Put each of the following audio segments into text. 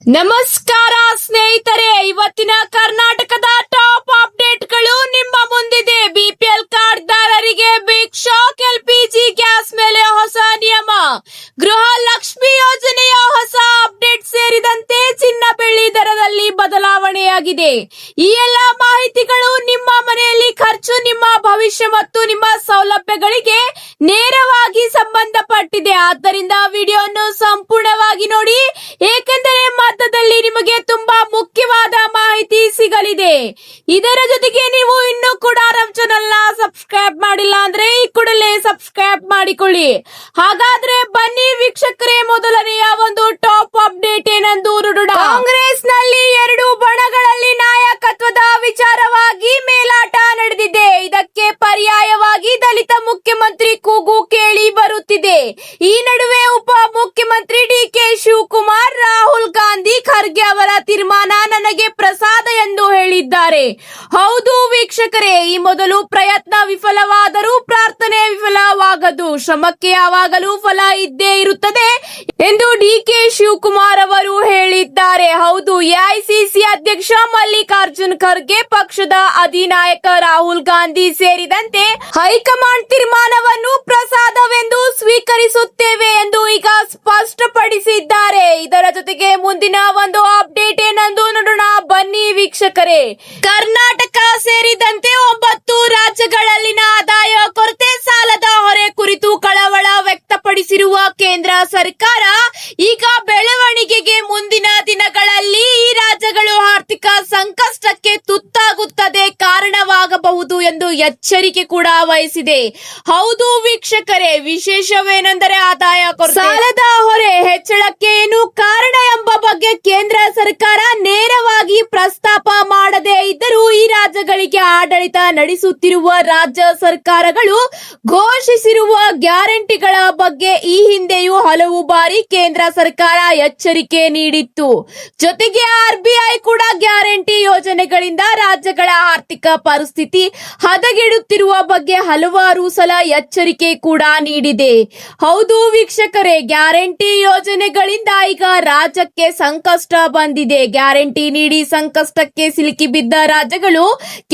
ನಮಸ್ಕಾರ ಸ್ನೇಹಿತರೆ, ಇವತ್ತಿನ ಕರ್ನಾಟಕದ ಟಾಪ್ ಅಪ್ಡೇಟ್ಗಳು ನಿಮ್ಮ ಮುಂದಿದೆ. ಬಿಪಿಎಲ್ ಕಾರ್ಡ್ದಾರರಿಗೆ ಬಿಗ್ ಶಾಕ್. ಎಲ್ಪಿಜಿ ಗ್ಯಾಸ್ ಮೇಲೆ ಹೊಸ ನಿಯಮ, ಗೃಹ ಲಕ್ಷ್ಮಿ ಯೋಜನೆಯ ಹೊಸ ಅಪ್ಡೇಟ್ ಸೇರಿದಂತೆ ಚಿನ್ನ ಬೆಳ್ಳಿ ದರದಲ್ಲಿ ಬದಲಾವಣೆಯಾಗಿದೆ. ಈ ಎಲ್ಲಾ ಮಾಹಿತಿಗಳು ನಿಮ್ಮ ಮನೆಯಲ್ಲಿ ಖರ್ಚು, ನಿಮ್ಮ ಭವಿಷ್ಯ ಮತ್ತು ನಿಮ್ಮ ಸೌಲಭ್ಯಗಳಿಗೆ ನೇರವಾಗಿ ಸಂಬಂಧಪಟ್ಟಿದೆ. ಆದ್ದರಿಂದ ವಿಡಿಯೋವನ್ನು ಸಂಪೂರ್ಣವಾಗಿ ನೋಡಿ, ಏಕೆಂದರೆ ಮಧ್ಯದಲ್ಲಿ ನಿಮಗೆ ತುಂಬಾ ಮುಖ್ಯವಾದ ಮಾಹಿತಿ ಸಿಗಲಿದೆ. ಇದರ ಜೊತೆಗೆ ನೀವು ಇನ್ನೂ ಕೂಡ ನಮ್ಮ ಚಾನೆಲ್ ನ ಸಬ್ಸ್ಕ್ರೈಬ್ ಮಾಡಿಲ್ಲ ಅಂದ್ರೆ ಈ ಕೂಡಲೇ ಸಬ್ಸ್ಕ್ರೈಬ್ ಮಾಡಿಕೊಳ್ಳಿ. ಹಾಗಾದ್ರೆ ಬನ್ನಿ ವೀಕ್ಷಕರೇ, ಮೊದಲನೆಯ ಒಂದು ಟಾಪ್ ಅಪ್ಡೇಟ್ ಏನೆಂದು ನೋಡೋಣ. ಕಾಂಗ್ರೆಸ್ ನಲ್ಲಿ ಎರಡು ಬಣಗಳಲ್ಲಿ ನಾಯಕತ್ವದ ವಿಚಾರವಾಗಿ ಮೇಲಾಟ ನಡೆದಿದೆ. ಇದಕ್ಕೆ ಪರ್ಯಾಯವಾಗಿ ದಲಿತ ಮುಖ್ಯಮಂತ್ರಿ ಕೂಗು ಕೇಳಿ ಬರುತ್ತಿದೆ. ಈ ನಡುವೆ ಉಪ ಮುಖ್ಯಮಂತ್ರಿ ಡಿಕೆ ಶಿವಕುಮಾರ್ ರಾಹುಲ್ ಗಾಂಧಿ ಖರ್ಗೆ ಅವರ ತೀರ್ಮಾನ ನನಗೆ ಪ್ರಸಾದ ಎಂದು ಹೇಳಿದ್ದಾರೆ. ಹೌದು ವೀಕ್ಷಕರೇ, ಈ ಮೊದಲು ಪ್ರಯತ್ನ ವಿಫಲವಾದರೂ ಪ್ರಾರ್ಥನೆ ವಿಫಲವಾಗದು, ಶ್ರಮಕ್ಕೆ ಯಾವಾಗಲೂ ಫಲ ಇದ್ದೇ ಇರುತ್ತದೆ ಎಂದು ಡಿಕೆ ಶಿವಕುಮಾರ್ ಅವರು ಹೇಳಿದ್ದಾರೆ. ಹೌದು, ಎಐಸಿಸಿ ಅಧ್ಯಕ್ಷ ಮಲ್ಲಿಕಾರ್ಜುನ್ ಖರ್ಗೆ, ಪಕ್ಷದ ಅಧಿನಾಯಕ ರಾಹುಲ್ ಗಾಂಧಿ ಸೇರಿದಂತೆ ಹೈಕಮಾಂಡ್ ತೀರ್ಮಾನವನ್ನು ಪ್ರಸಾದವೆಂದು ಸ್ವೀಕರಿಸುತ್ತೇವೆ ಎಂದು ಈಗ ಸ್ಪಷ್ಟಪಡಿಸಿದ್ದಾರೆ. ಇದರ ಜೊತೆಗೆ ಮುಂದಿನ ಒಂದು ಅಪ್ಡೇಟ್ ಏನೆಂದು ನೋಡೋಣ. ಬನ್ನಿ ವೀಕ್ಷಕರೇ, ಕರ್ನಾಟಕ ಸೇರಿದಂತೆ 9 ರಾಜ್ಯಗಳಲ್ಲಿನ ಆದಾಯ ಕೊರತೆ, ಸಾಲದ ಹೊರೆ ಕುರಿತು ಕಳವಳ ವ್ಯಕ್ತಪಡಿಸಿರುವ ಕೇಂದ್ರ ಸರ್ಕಾರ ಈಗ ಬೆಳವಣಿಗೆಗೆ ಮುಂದಿನ ದಿನಗಳಲ್ಲಿ ಈ ರಾಜ್ಯಗಳು ಆರ್ಥಿಕ ಸಂಕಷ್ಟಕ್ಕೆ ತುತ್ತಾಗುತ್ತದೆ ಕಾರಣವಾಗಬಹುದು ಎಂದು ಎಚ್ಚರಿಕೆ ಕೂಡ ವಹಿಸಿದೆ. ಹೌದು ವೀಕ್ಷಕರೇ, ವಿಶೇಷವೇನೆಂದರೆ ಆದಾಯ ಕೊರತೆ, ಸಾಲದ ಹೊರೆ ಹೆಚ್ಚಳಕ್ಕೆ ಏನು ಕಾರಣ ಎಂಬ ಬಗ್ಗೆ ಕೇಂದ್ರ ಸರ್ಕಾರ ನೇರವಾಗಿ ಪ್ರಸ್ತಾಪ ಮಾಡದೇ ಇದ್ದರೂ ಈ ರಾಜ್ಯಗಳಿಗೆ ಆಡಳಿತ ನಡೆಸುತ್ತಿರುವ ರಾಜ್ಯ ಸರ್ಕಾರಗಳು ಘೋಷಿಸಿರುವ ಗ್ಯಾರಂಟಿಗಳ ಬಗ್ಗೆ ಈ ಹಿಂದೆಯೂ ಹಲವು ಬಾರಿ ಕೇಂದ್ರ ಸರ್ಕಾರ ಎಚ್ಚರಿಕೆ ನೀಡಿತ್ತು. ಜೊತೆಗೆ ಆರ್ಬಿಐ ಕೂಡ ಗ್ಯಾರಂಟಿ ಯೋಜನೆಗಳಿಂದ ರಾಜ್ಯಗಳ ಆರ್ಥಿಕ ಪರಿಸ್ಥಿತಿ ಹದಗೆಡುತ್ತಿರುವ ಬಗ್ಗೆ ಹಲವಾರು ಸಲ ಎಚ್ಚರಿಕೆ ಕೂಡ ನೀಡಿದೆ. ಹೌದು ವೀಕ್ಷಕರೇ, ಗ್ಯಾರಂಟಿ ಯೋಜನೆಗಳಿಂದ ಈಗ ರಾಜ್ಯಕ್ಕೆ ಸಂಕಷ್ಟ ಬಂದಿದೆ. ಗ್ಯಾರಂಟಿ ನೀಡಿ ಸಂಕಷ್ಟಕ್ಕೆ ಸಿಲುಕಿ ಬಿದ್ದ ರಾಜ್ಯಗಳು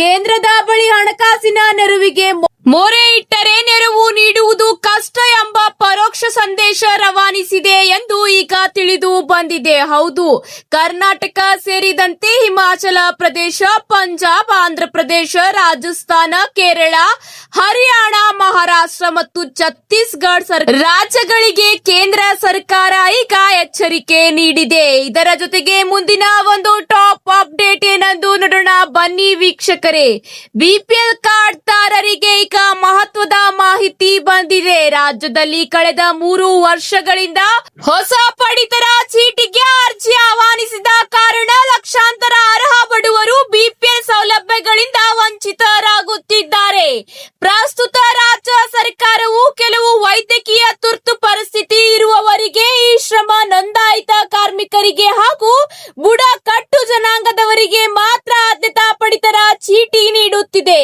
ಕೇಂದ್ರದ ಬಳಿ ಹಣಕಾಸಿನ ನೆರವಿಗೆ ಮೊರೆ ಇಟ್ಟರೆ ನೆರವು ನೀಡುವುದು ಕಷ್ಟ ಎಂಬ ಪರೋಕ್ಷ ಸಂದೇಶ ರವಾನಿಸಿದೆ ಎಂದು ಈಗ ತಿಳಿದು ಬಂದಿದೆ. ಹೌದು, ಕರ್ನಾಟಕ ಸೇರಿದಂತೆ ಹಿಮಾಚಲ ಪ್ರದೇಶ, ಪಂಜಾಬ್, ಆಂಧ್ರಪ್ರದೇಶ, ರಾಜಸ್ಥಾನ, ಕೇರಳ, ಹರಿಯಾಣ, ಮಹಾರಾಷ್ಟ್ರ ಮತ್ತು ಛತ್ತೀಸ್ಗಢ ರಾಜ್ಯಗಳಿಗೆ ಕೇಂದ್ರ ಸರ್ಕಾರ ಈಗ ಎಚ್ಚರಿಕೆ ನೀಡಿದೆ. ಇದರ ಜೊತೆಗೆ ಮುಂದಿನ ಒಂದು ಟಾಪ್ ಅಪ್ಡೇಟ್ ಏನೆಂದು ನೋಡೋಣ. ಬನ್ನಿ ವೀಕ್ಷಕರೇ, ಬಿಪಿಎಲ್ ಕಾರ್ಡ್ದಾರರಿಗೆ ಈಗ ಮಹತ್ವದ ಮಾಹಿತಿ ಬಂದಿದೆ. ರಾಜ್ಯದಲ್ಲಿ ಕಳೆದ 3 ವರ್ಷಗಳಿಂದ ಹೊಸ ಪಡಿತರ ಚೀಟಿಗೆ ಅರ್ಜಿ ಆಹ್ವಾನಿಸಿದ ಕಾರಣ ಲಕ್ಷಾಂತರ ಅರ್ಹ ಬಡವರು ಬಿಪಿಎಲ್ ಸೌಲಭ್ಯಗಳಿಂದ ವಂಚಿತರಾಗುತ್ತಿದ್ದಾರೆ. ಪ್ರಸ್ತುತ ರಾಜ್ಯ ಸರ್ಕಾರವು ಕೆಲವು ವೈದ್ಯಕೀಯ ತುರ್ತು ಪರಿಸ್ಥಿತಿ ಇರುವವರಿಗೆ, ಈ ಶ್ರಮ ನೋಂದಾಯಿತ ಕಾರ್ಮಿಕರಿಗೆ ಹಾಗೂ ಬುಡಕಟ್ಟು ಜನಾಂಗದವರಿಗೆ ಮಾತ್ರ ಆದ್ಯತಾ ಪಡಿತರ ಚೀಟಿ ನೀಡುತ್ತಿದೆ.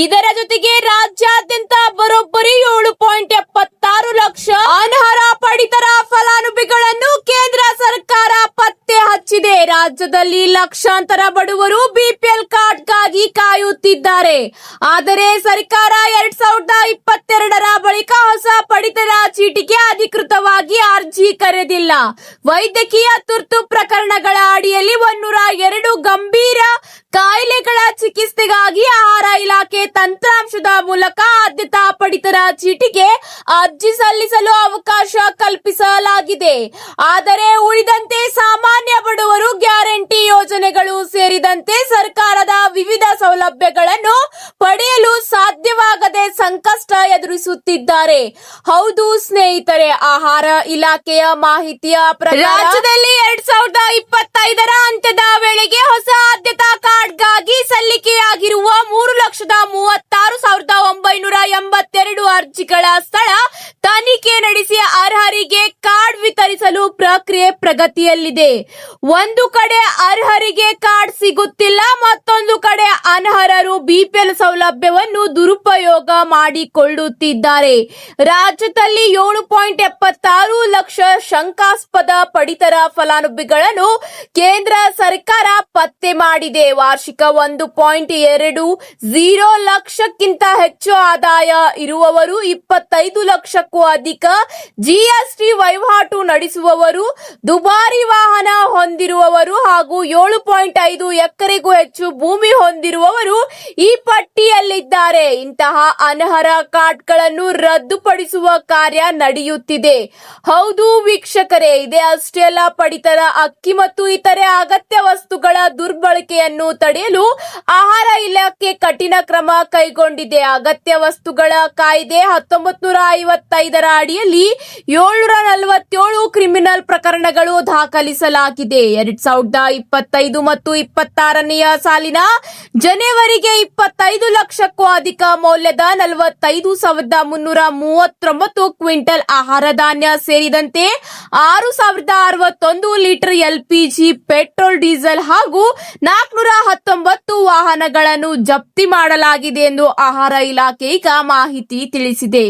ಇದರ ಜೊತೆಗೆ ರಾಜ್ಯಾದ್ಯಂತ ಬರೋಬ್ಬರಿ 7.76 ಲಕ್ಷ ಅನರ್ಹ ಪಡಿತರ ಫಲಾನುಭವಿಗಳನ್ನು ಕೇಂದ್ರ ಸರ್ಕಾರ ಪತ್ತೆ ಹಚ್ಚಿದೆ. ರಾಜ್ಯದಲ್ಲಿ ಲಕ್ಷಾಂತರ ಬಡವರು ಬಿಪಿಎಲ್ ಕಾರ್ಡ್ಗಾಗಿ ಕಾಯುತ್ತಿದ್ದಾರೆ. ಆದರೆ ಸರ್ಕಾರ 2022ರ ಬಳಿಕ ಹೊಸ ಪಡಿತರ ಚೀಟಿಗೆ ಅಧಿಕೃತವಾಗಿ ಅರ್ಜಿ ಕರೆದಿಲ್ಲ. ವೈದ್ಯಕೀಯ ತುರ್ತು ಪ್ರಕರಣಗಳ ಅಡಿಯಲ್ಲಿ 102 ಗಂಭೀರ ಕಾಯಿಲೆಗಳ ಚಿಕಿತ್ಸೆಗಾಗಿ ಆಹಾರ ಇಲಾಖೆ ತಂತ್ರಾಂಶದ ಮೂಲಕ ಆದ್ಯತಾ ಪಡಿತರ ಚೀಟಿಗೆ ಅರ್ಜಿ ಸಲ್ಲಿಸಲು ಅವಕಾಶ ಕಲ್ಪಿಸಲಾಗಿದೆ. ಆದರೆ ಉಳಿದಂತೆ ಸಾಮಾನ್ಯ ಬಡವರು ಗ್ಯಾರಂಟಿ ಯೋಜನೆಗಳು ಸೇರಿದಂತೆ ಸರ್ಕಾರದ ವಿವಿಧ ಸೌಲಭ್ಯಗಳನ್ನು ಪಡೆಯಲು ಸಾಧ್ಯವಾಗದೆ ಸಂಕಷ್ಟ ಎದುರಿಸುತ್ತಿದ್ದಾರೆ. ಹೌದು ಸ್ನೇಹಿತರೆ, ಆಹಾರ ಇಲಾಖೆಯ ಮಾಹಿತಿಯ ಪ್ರಕಾರ ರಾಜ್ಯದಲ್ಲಿ 2025ರ ಅಂತ್ಯದ ವೇಳೆಗೆ ಹೊಸ ಆದ್ಯತಾ ಕಾರ್ಡ್ಗಾಗಿ ಸಲ್ಲಿಕೆಯಾಗಿರುವ 3,36,982 ಅರ್ಜಿಗಳ ಸ್ಥಳ ತನಿಖೆ ನಡೆಸಿ ಅರ್ಹರಿಗೆ ಕಾರ್ಡ್ ವಿತರಿಸಲು ಪ್ರಕ್ರಿಯೆ ಪ್ರಗತಿಯ ಪಟ್ಟಿಯಲ್ಲಿದೆ. ಒಂದು ಕಡೆ ಅರ್ಹರಿಗೆ ಕಾರ್ಡ್ ಸಿಗುತ್ತಿಲ್ಲ, ಮತ್ತೊಂದು ಕಡೆ ಅನರ್ಹರು ಬಿಪಿಎಲ್ ಸೌಲಭ್ಯವನ್ನು ದುರುಪಯೋಗ ಮಾಡಿಕೊಳ್ಳುತ್ತಿದ್ದಾರೆ. ರಾಜ್ಯದಲ್ಲಿ 7.76 ಲಕ್ಷ ಶಂಕಾಸ್ಪದ ಪಡಿತರ ಫಲಾನುಭವಿಗಳನ್ನು ಕೇಂದ್ರ ಸರ್ಕಾರ ಪತ್ತೆ ಮಾಡಿದೆ. ವಾರ್ಷಿಕ 1.20 ಲಕ್ಷಕ್ಕಿಂತ ಹೆಚ್ಚು ಆದಾಯ ಇರುವವರು, 25 ಲಕ್ಷಕ್ಕೂ ಅಧಿಕ ಜಿಎಸ್ಟಿ ವಹಿವಾಟು ನಡೆಸುವವರು, ದುಬಾರಿ ವಾಹನ ಹೊಂದಿರುವವರು ಹಾಗೂ 7.5 ಎಕರೆಗೂ ಹೆಚ್ಚು ಭೂಮಿ ಹೊಂದಿರುವವರು ಈ ಪಟ್ಟಿಯಲ್ಲಿದ್ದಾರೆ. ಇಂತಹ ಅನರ್ಹ ಕಾರ್ಡ್ಗಳನ್ನು ರದ್ದುಪಡಿಸುವ ಕಾರ್ಯ ನಡೆಯುತ್ತಿದೆ. ಹೌದು ವೀಕ್ಷಕರೇ, ಇದೇ ಅಷ್ಟೇ ಅಲ್ಲ, ಪಡಿತರ ಅಕ್ಕಿ ಮತ್ತು ಇತರೆ ಅಗತ್ಯ ವಸ್ತುಗಳ ದುರ್ಬಳಕೆಯನ್ನು ತಡೆಯಲು ಆಹಾರ ಇಲಾಖೆ ಕಠಿಣ ಕ್ರಮ ಕೈಗೊಂಡಿದೆ. ಅಗತ್ಯ ವಸ್ತುಗಳ ಕಾಯ್ದೆ 1955ರ ಅಡಿಯಲ್ಲಿ 747 ಕ್ರಿಮಿನಲ್ ಪ್ರಕರಣಗಳು ದಾಖಲಿಸಲಾಗಿದೆ. 2025 ಮತ್ತು 26ನೇ ಸಾಲಿನ ಜನವರಿಗೆ 25 ಲಕ್ಷಕ್ಕೂ ಅಧಿಕ ಮೌಲ್ಯದ 45,339 ಕ್ವಿಂಟಲ್ ಆಹಾರ ಧಾನ್ಯ ಸೇರಿದಂತೆ 6,061 ಲೀಟರ್ ಎಲ್ಪಿಜಿ, ಪೆಟ್ರೋಲ್, ಡೀಸೆಲ್ ಹಾಗೂ 419 ವಾಹನಗಳನ್ನು ಜಪ್ತಿ ಮಾಡಲಾಗಿದೆ ಎಂದು ಆಹಾರ ಇಲಾಖೆ ಈಗ ಮಾಹಿತಿ ತಿಳಿಸಿದೆ.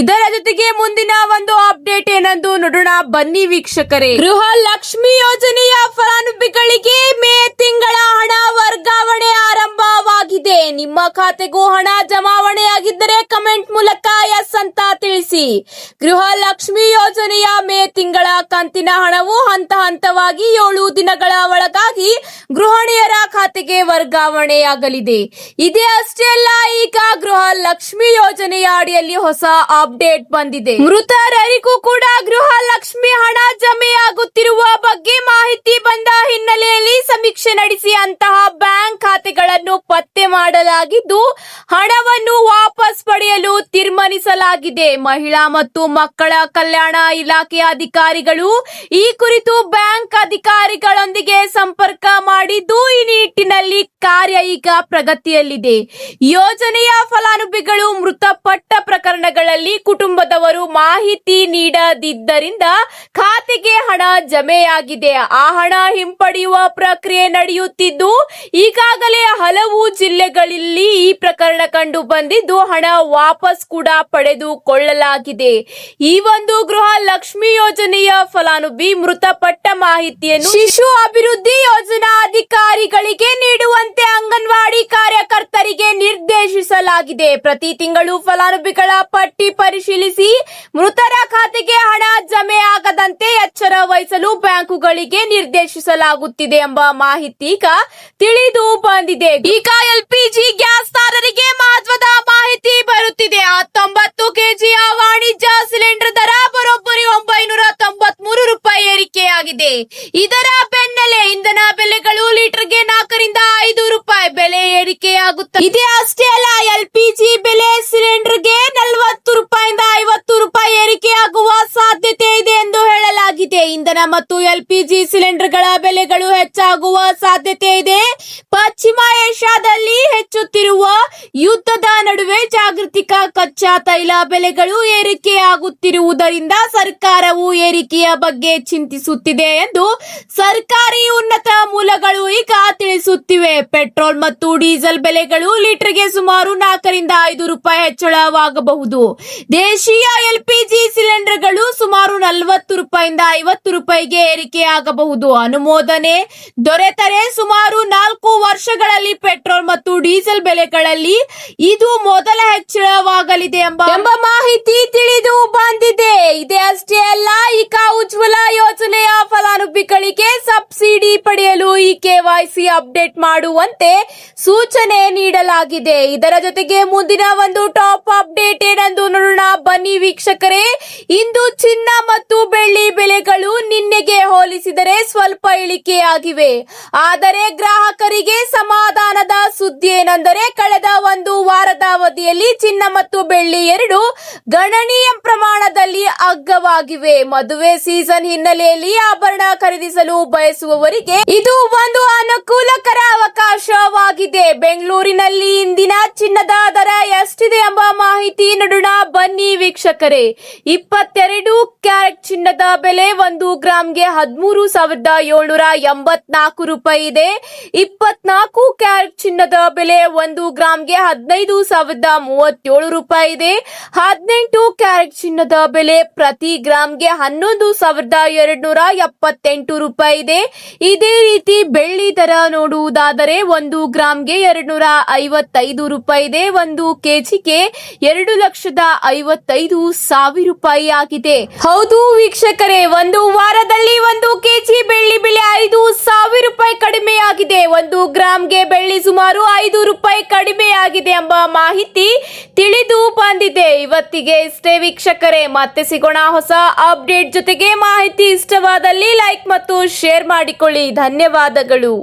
ಇದರ ಜೊತೆಗೆ ಮುಂದಿನ ಒಂದು ಅಪ್ಡೇಟ್ ಏನೆಂದು ನೋಡೋಣ ಬನ್ನಿ ವೀಕ್ಷಕರೇ. ಗೃಹ ಲಕ್ಷ್ಮಿ ಯೋಜನೆಯ ಫಲಾನುಭವಿಗಳಿಗೆ ಮೇ ತಿಂಗಳ ಹಣ ವರ್ಗಾವಣೆ ಆರಂಭವಾಗಿದೆ. ನಿಮ್ಮ ಖಾತೆಗೂ ಹಣ ಜಮಾವಣೆಯಾಗಿದ್ದರೆ ಕಮೆಂಟ್ ಮೂಲಕ ಎಸ್ ಅಂತ ತಿಳಿಸಿ. ಗೃಹ ಲಕ್ಷ್ಮಿ ಯೋಜನೆಯ ಮೇ ತಿಂಗಳ ಕಂತಿನ ಹಣವು ಹಂತ ಹಂತವಾಗಿ 7 ದಿನಗಳ ಒಳಗಾಗಿ ಗೃಹಿಣಿಯರ ಖಾತೆಗೆ ವರ್ಗಾವಣೆಯಾಗಲಿದೆ. ಇದೇ ಅಷ್ಟೇ ಅಲ್ಲ, ಈಗ ಗೃಹ ಲಕ್ಷ್ಮಿ ಯೋಜನೆಯ ಅಡಿಯಲ್ಲಿ ಹೊಸ ಅಪ್ಡೇಟ್ ಬಂದಿದೆ. ಮೃತರಿಗೂ ಕೂಡ ಗೃಹ ಲಕ್ಷ್ಮಿ ಹಣ ಜಮೆಯಾಗುತ್ತಿರುವ ಬಗ್ಗೆ ಮಾಹಿತಿ ಬಂದ ಹಿನ್ನೆಲೆಯಲ್ಲಿ ಸಮೀಕ್ಷೆ ನಡೆಸಿ ಅಂತಹ ಬ್ಯಾಂಕ್ ಖಾತೆಗಳನ್ನು ಪತ್ತೆ ಮಾಡಲಾಗಿದ್ದು ಹಣವನ್ನು ವಾಪಸ್ ಪಡೆಯಲು ತೀರ್ಮಾನಿಸಲಾಗಿದೆ. ಮಹಿಳಾ ಮತ್ತು ಮಕ್ಕಳ ಕಲ್ಯಾಣ ಇಲಾಖೆಯ ಅಧಿಕಾರಿಗಳು ಈ ಕುರಿತು ಬ್ಯಾಂಕ್ ಅಧಿಕಾರಿಗಳೊಂದಿಗೆ ಸಂಪರ್ಕ ಮಾಡಿದ್ದು ಈ ನಿಟ್ಟಿನಲ್ಲಿ ಕಾರ್ಯ ಈಗ ಪ್ರಗತಿಯಲ್ಲಿದೆ. ಯೋಜನೆಯ ಫಲಾನುಭವಿಗಳು ಮೃತಪಟ್ಟ ಪ್ರಕರಣಗಳಲ್ಲಿ ಕುಟುಂಬದವರು ಮಾಹಿತಿ ನೀಡದಿದ್ದರಿಂದ ಖಾತೆಗೆ ಹಣ ಜಮೆಯಾಗಿದೆ. ಆ ಹಣ ಹಿಂಪಡೆಯುವ ಪ್ರಕ್ರಿಯೆ ನಡೆಯುತ್ತಿದ್ದು ಈಗಾಗಲೇ ಹಲವು ಜಿಲ್ಲೆಗಳಲ್ಲಿ ಈ ಪ್ರಕರಣ ಕಂಡು ಬಂದಿದ್ದು ಹಣ ವಾಪಸ್ ಕೂಡ ಪಡೆದುಕೊಳ್ಳಲಾಗಿದೆ. ಈ ಒಂದು ಗೃಹ ಲಕ್ಷ್ಮಿ ಯೋಜನೆಯ ಫಲಾನುಭವಿ ಮೃತಪಟ್ಟ ಮಾಹಿತಿಯನ್ನು ಶಿಶು ಅಭಿವೃದ್ಧಿ ಯೋಜನಾ ಅಧಿಕಾರಿಗಳಿಗೆ ನೀಡುವಂತೆ ಅಂಗನವಾಡಿ ಕಾರ್ಯಕರ್ತರಿಗೆ ನಿರ್ದೇಶಿಸಲಾಗಿದೆ. ಪ್ರತಿ ತಿಂಗಳು ಫಲಾನುಭವಿಗಳ ಪಟ್ಟಿ ಪರಿಶೀಲಿಸಿ ಮೃತರ ಖಾತೆಗೆ ಹಣ ಜಮೆ ಆಗದಂತೆ ಎಚ್ಚರ ವಹಿಸಲು ಬ್ಯಾಂಕುಗಳಿಗೆ ನಿರ್ದೇಶಿಸಲಾಗುತ್ತಿದೆ ಎಂಬ ಮಾಹಿತಿ ಈಗ ತಿಳಿದು ಬಂದಿದೆ. ಈಗ ಎಲ್ಪಿಜಿ ಗ್ಯಾಸ್ದಾರರಿಗೆ ಮಹತ್ವದ ಮಾಹಿತಿ ಬರುತ್ತಿದೆ. 19 ಕೆಜಿಯ ವಾಣಿಜ್ಯ ಸಿಲಿಂಡರ್ ದರ ಬರೋಬ್ಬರಿ 993 ರೂಪಾಯಿ ಏರಿಕೆಯಾಗಿದೆ. ಇದರ ಬೆನ್ನಲ್ಲೇ ಇಂಧನ ಬೆಲೆಗಳು ಲೀಟರ್ಗೆ 4 ರಿಂದ 5 ರೂಪಾಯಿ ಬೆಲೆ ಏರಿಕೆಯಾಗುತ್ತದೆ. ಇದೇ ಅಷ್ಟೇ ಅಲ್ಲ, ಎಲ್ಪಿಜಿ ಬೆಲೆ ಸಿಲಿಂಡರ್ಗೆ 40 ರೂಪಾಯಿಂದ 50 ರೂಪಾಯಿ ಏರಿಕೆಯಾಗುವ ಸಾಧ್ಯತೆ ಇದೆ ಎಂದು ಹೇಳಲಾಗಿದೆ. ಇಂಧನ ಮತ್ತು ಎಲ್ಪಿಜಿ ಸಿಲಿಂಡರ್ಗಳ ಬೆಲೆಗಳು ಹೆಚ್ಚಾಗುವ ಸಾಧ್ಯತೆ ಇದೆ. ಪಶ್ಚಿಮ ಏಷ್ಯಾದಲ್ಲಿ ಹೆಚ್ಚುತ್ತಿರುವ ಯುದ್ಧದ ನಡುವೆ ಜಾಗತಿಕ ಕಚ್ಚಾ ತೈಲ ಬೆಲೆಗಳು ಏರಿಕೆಯಾಗುತ್ತಿರುವುದರಿಂದ ಸರ್ಕಾರವು ಏರಿಕೆಯ ಬಗ್ಗೆ ಚಿಂತಿಸುತ್ತಿದೆ ಎಂದು ಸರ್ಕಾರಿ ಉನ್ನತ ಮೂಲಗಳು ಈಗ ತಿಳಿಸುತ್ತಿವೆ. ಪೆಟ್ರೋಲ್ ಮತ್ತು ಡೀಸೆಲ್ ಬೆಲೆಗಳು ಲೀಟರ್ಗೆ ಸುಮಾರು 4 ರಿಂದ 5 ರೂಪಾಯಿ ಹೆಚ್ಚಳವಾಗಬಹುದು. ದೇಶೀಯ ಎಲ್ಪಿಜಿ ಸಿಲಿಂಡರ್ಗಳು ಸುಮಾರು 40 ರೂಪಾಯಿಂದ 50 ರೂಪಾಯಿಗೆ ಏರಿಕೆಯಾಗಬಹುದು. ಅನುಮೋದನೆ ದೊರೆತರೆ ಸುಮಾರು 4 ವರ್ಷಗಳಲ್ಲಿ ಪೆಟ್ರೋಲ್ ಮತ್ತು ಡೀಸೆಲ್ ಬೆಲೆಗಳಲ್ಲಿ ಇದು ಮೊದಲ ಹೆಚ್ಚಳವಾಗಲಿದೆ ಎಂಬ ಮಾಹಿತಿ ತಿಳಿದು ಬಂದಿದೆ. ಇದೇ ಅಷ್ಟೇ ಅಲ್ಲ, ಈಗ ಉಜ್ವಲ ಯೋಜನೆಯ ಫಲಾನುಭವಿಗಳಿಗೆ ಸಬ್ಸಿಡಿ ಪಡೆಯಲು ಈ ಕೆವೈಸಿ ಅಪ್ಡೇಟ್ ಮಾಡುವಂತೆ ಸೂಚನೆ ನೀಡಲಾಗಿದೆ. ಇದರ ಜೊತೆಗೆ ಮುಂದಿನ ಒಂದು ಟಾಪ್ ಅಪ್ಡೇಟ್ ಏನೆಂದು ನೋಡೋಣ ಬನ್ನಿ ವೀಕ್ಷಕರೇ. ಇಂದು ಚಿನ್ನ ಮತ್ತು ಬೆಳ್ಳಿ ಬೆಲೆಗಳು ನಿನ್ನೆಗೆ ಹೋಲಿಸಿದರೆ ಸ್ವಲ್ಪ ಇಳಿಕೆಯಾಗಿವೆ. ಆದರೆ ಗ್ರಾಹಕರಿಗೆ ಸಮಾಧಾನದ ಸುದ್ದಿ ಏನೆಂದರೆ ಕಳೆದ ಒಂದು ವಾರದ ಅವಧಿಯಲ್ಲಿ ಚಿನ್ನ ಮತ್ತು ಬೆಳ್ಳಿ ಎರಡು ಗಣನೀಯ ಪ್ರಮಾಣದಲ್ಲಿ ಅಗ್ಗವಾಗಿವೆ. ಮದುವೆ ಸೀಸನ್ ಹಿನ್ನೆಲೆಯಲ್ಲಿ ಆಭರಣ ಖರೀದಿಸಲು ಬಯಸುವವರಿಗೆ ಇದು ಒಂದು ಅನುಕೂಲಕರ ಅವಕಾಶವಾಗಿದೆ. ಬೆಂಗಳೂರಿನಲ್ಲಿ ಇಂದಿನ ಚಿನ್ನದ ದರ ಎಷ್ಟಿದೆ ಎಂಬ ಮಾಹಿತಿ ನೋಡೋಣ ಬನ್ನಿ ವೀಕ್ಷಕರೇ. 22 ಕ್ಯಾರೆಟ್ ಚಿನ್ನದ ಬೆಲೆ 1 ಗ್ರಾಂಗೆ 13,784 ರೂಪಾಯಿ ಇದೆ. 24 ಕ್ಯಾರೆಟ್ ಚಿನ್ನದ ಬೆಲೆ 1 ಗ್ರಾಂಗೆ 15,037 ರೂಪಾಯಿ ಇದೆ. 18 ಕ್ಯಾರೆಟ್ ಚಿನ್ನದ ಬೆಲೆ ಪ್ರತಿ ಗ್ರಾಂಗೆ 11,278 ರೂಪಾಯಿ ಇದೆ. ಇದೇ ರೀತಿ ಬೆಳ್ಳಿ ದರ ನೋಡುವುದಾದರೆ 1 ಗ್ರಾಂಗೆ 255 ರೂಪಾಯಿ ಇದೆ. 1 ಕೆಜಿಗೆ 2,55,000 ರೂಪಾಯಿ ಆಗಿದೆ. ಹೌದು ವೀಕ್ಷಕರೇ, ಒಂದು ವಾರದಲ್ಲಿ 1 ಕೆಜಿ ಬೆಳ್ಳಿ ಬೆಲೆ 5,000 ರೂಪಾಯಿ ಕಡಿಮೆಯಾಗಿದೆ. 1 ಗ್ರಾಂಗೆ ಬೆಳ್ಳಿ ಸುಮಾರು 5 ರೂಪಾಯಿ ಕಡಿಮೆಯಾಗಿದೆ ಎಂಬ ಮಾಹಿತಿ ತಿಳಿದು ಬಂದಿದೆ. ಇವತ್ತಿಗೆ ಇಷ್ಟೇ ವೀಕ್ಷಕರೇ, ಮತ್ತೆ ಸಿಗೋಣ ಹೊಸ ಅಪ್ಡೇಟ್ ಜೊತೆಗೆ. ಮಾಹಿತಿ ಇಷ್ಟವಾದಲ್ಲಿ ಲೈಕ್ ಮತ್ತು ಶೇರ್ ಮಾಡಿಕೊಳ್ಳಿ. ಧನ್ಯವಾದಗಳು.